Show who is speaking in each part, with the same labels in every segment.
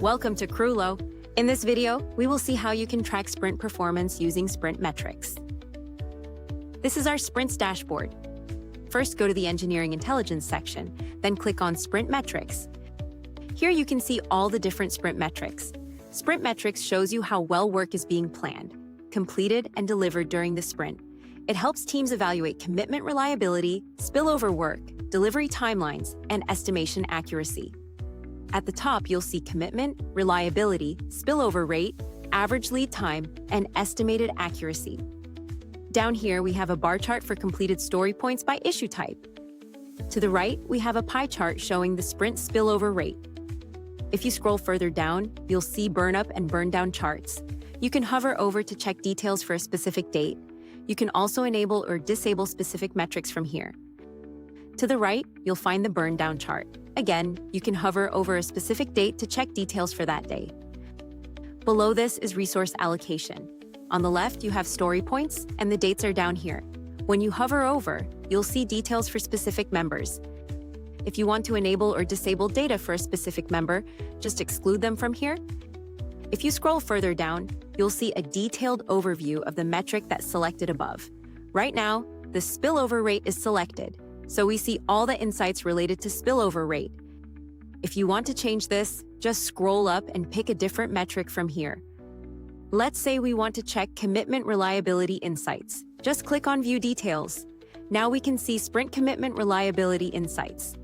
Speaker 1: Welcome to Kroolo. In this video, we will see how you can track sprint performance using sprint metrics. This is our sprints dashboard. First, go to the Engineering Intelligence section, then click on Sprint Metrics. Here you can see all the different sprint metrics. Sprint metrics shows you how well work is being planned, completed, and delivered during the sprint. It helps teams evaluate commitment reliability, spillover work, delivery timelines, and estimation accuracy. At the top, you'll see commitment, reliability, spillover rate, average lead time, and estimated accuracy. Down here, we have a bar chart for completed story points by issue type. To the right, we have a pie chart showing the sprint spillover rate. If you scroll further down, you'll see Burnup and Burndown Charts. You can hover over to check details for a specific date. You can also enable or disable specific metrics from here. To the right, you'll find the Burndown chart. Again, you can hover over a specific date to check details for that day. Below this is Resource Allocation. On the left, you have story points, and the dates are down here. When you hover over, you'll see details for specific members. If you want to enable or disable data for a specific member, just exclude them from here. If you scroll further down, you'll see a detailed overview of the metric that's selected above. Right now, the spillover rate is selected, so we see all the insights related to spillover rate. If you want to change this, just scroll up and pick a different metric from here. Let's say we want to check commitment reliability insights. Just click on View Details. Now we can see Sprint Commitment Reliability Insights.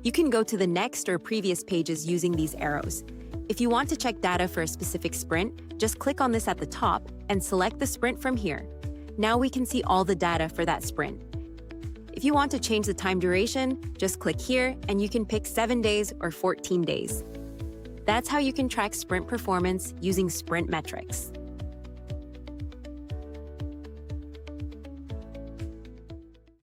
Speaker 1: You can go to the next or previous pages using these arrows. If you want to check data for a specific sprint, just click on this at the top and select the sprint from here. Now we can see all the data for that sprint. If you want to change the time duration, just click here and you can pick 7 days or 14 days. That's how you can track sprint performance using sprint metrics.